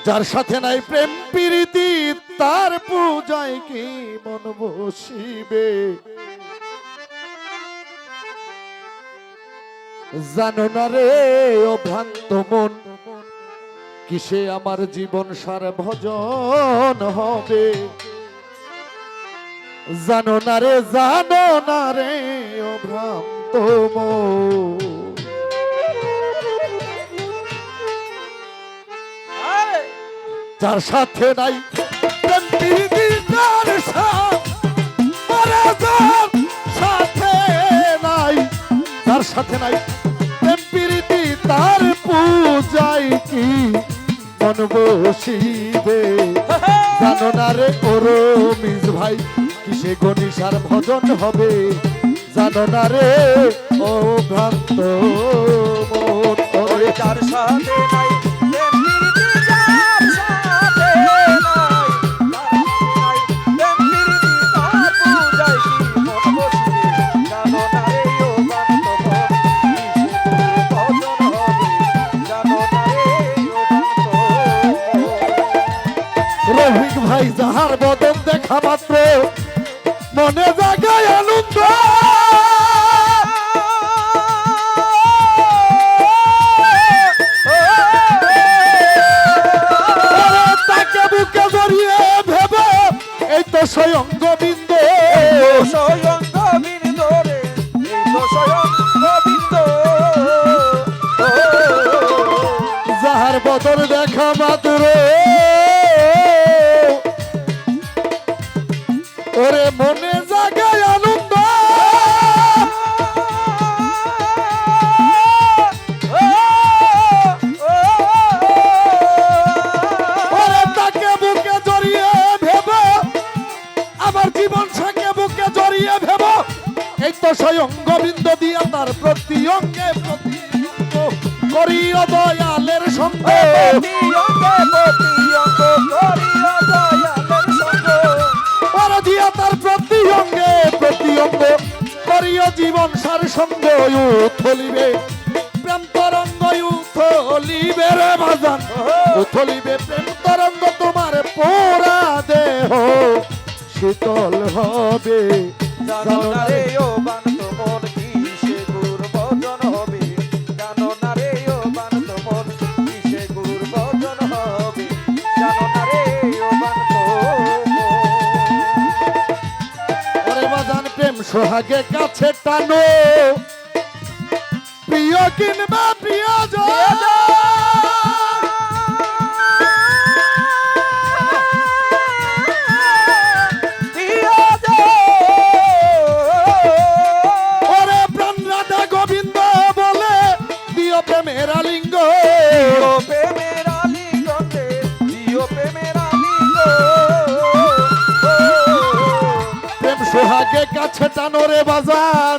যার সাথে নাই প্রেম প্রীতি তার পূজায় কি মন বসিবে। জানো না রে ও ভ্রান্ত মন কিসে আমার জীবন সার ভজন হবে। জানো না রে ও ভ্রান্ত মন। যার সাথে নাই প্রেম প্রীতি তার সাথে নাই প্রেম প্রীতি তার পূজায় কি মন বসিবে। জানো না রে ওরো মিস ভাই কিসে গণিসার ভজন হবে। জানো না রে ও ভ্রান্ত মন। ওরে যার সাথে নাই রফিক ভাই যাহার বদন দেখা মাত্র মনে জাগায় আনন্দ। তাকে বুকে জড়িয়ে ভেবে এই তো স্বয়ং গোবিন্দ। স্বয়ং গোবিন্দ রে এই তো স্বয়ং গোবিন্দ। যাহার বদন দেখা মাত্র ওরে মনে জাগায় আনন্দ। ওরে তাকে বুকে জড়িয়ে ভেব আমার জীবন সাকে বুকে জড়িয়ে ভেব এই তো স্বয়ং গোবিন্দ দিয়া তার প্রতি অঙ্গে করিও দয়ালের সঙ্গ। দিয়া তার প্রতি অঙ্গে করিও জীবন সার সঙ্গ। উথলিবে প্রেম তরঙ্গ উথলিবে রে বাজান উথলিবে প্রেম তরঙ্গ তোমার পোড়া দেহ শীতল হবে। জানো না রে ও বান্ত মন কিসে গুরুর ভজন হবে। জানো না রে ও বান্ত মন কিসে গুরুর ভজন হবে। জানো না রে ও বান্ত প্রেম সোহাগে কাছে টানো প্রিয় কিনবা প্রিয় ওরে প্রাণ রাধা গোবিন্দ বলে দিও প্রেমের আলিঙ্গ। প্রেমের আলিঙ্গ দিও প্রেমের আলিঙ্গ। সোহাগে কাছে টানো রে বাজান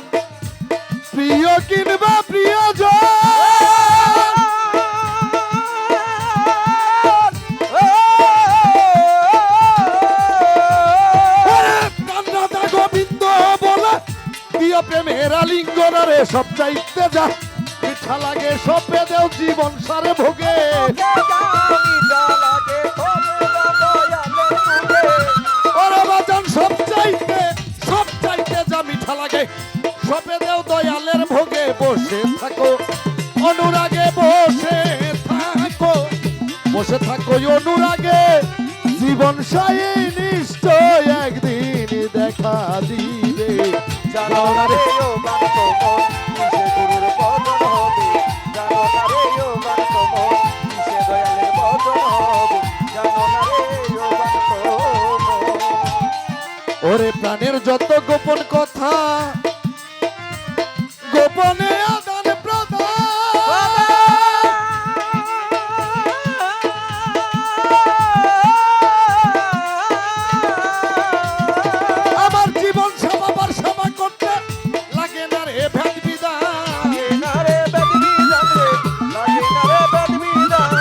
প্রিয় কিনবা প্রিয় গোবিন্দ বলে প্রিয় প্রেমের আলিঙ্গন রে সব চাইতে যা মিঠা লাগে সপে দেও জীবন সারে ভোগে। ওরে বাজান সব চাইতে যা মিঠা লাগে সপে দেও দয়ালের ভোগে। বসে থাকো অনুরাগে বসে থাকো অনুরাগে জীবন সাই নিশ্চয় একদিন দেখা দিবে। জানো না রে ও বান্ত মন কিসে গুরুর ভজন হবে। জানো না রে ও বান্ত মন কিসে দয়ালের ভজন হবে। জানো না রে ও বান্ত মন। ওরে প্রাণের যত গোপন কথা গোপনে আদান প্রদান। আমার জীবন সেবার সেবা করতে লাগে না রে ভেদ বিধান। লাগে না রে বেদ বিধান রে লাগে না রে বেদ বিধান।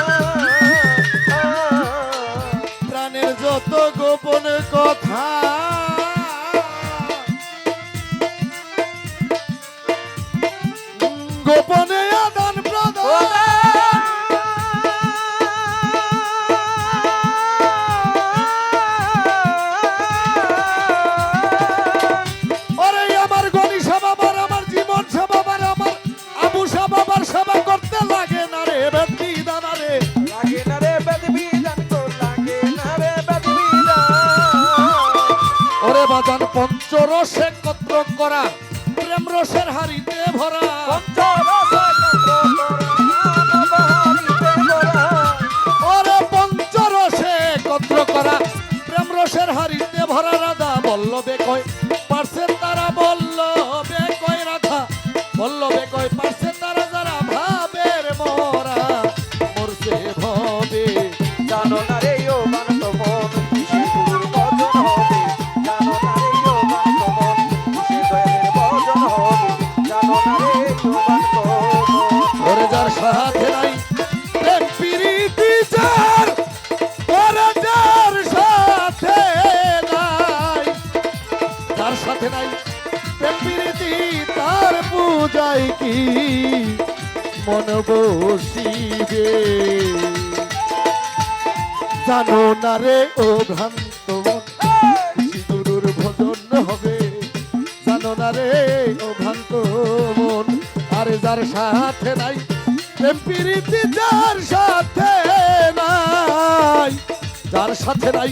প্রাণের যত গোপন কথা গোপনে আদান প্রদান। করা প্রেম রসের হাড়িতে ভরা ওরে পঞ্চরসে একত্র করা প্রেম রসের হাড়িতে ভরা রাধা বল্লবে কয় পারছে তারা বল্লবে কয় রাধা বল্লবে কয় পারছে তারা যারা ভাবের মরা মরছে ভবে জানো না রে ও বান্ত মন কিসে গুরুর ভজন হবে জানো না রে ও বান্ত মন কিসে দয়ালের ভজন হবে জানো না রে ও বান্ত মন ওরে যার সাথে নাই প্রেম প্রীতি যার ওরে যার সাথে নাই যার সাথে নাই প্রেম প্রীতি তার পূজায় কি মন বসিবে জানো না রে ও ভ্রান্ত মন গুরুর ভজন হবে জানো না রে ও ভ্রান্ত মন আরে যার সাথে নাই প্রেম প্রীতি যার সাথে নাই যার সাথে নাই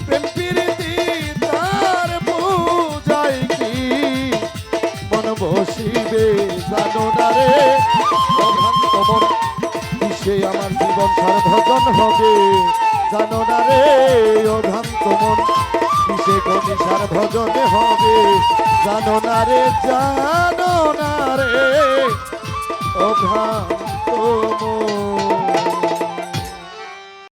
প্রেম প্রীতি তার পূজায় কি মন বসিবে জানো না রে ও ভ্রান্ত মন কিসে আমার জীবন সার্বজন হবে জানো না রে ও ভ্রান্ত মন কিসে গণিসার ভজনে হবে জানো না রে ও ভ্রান্ত মন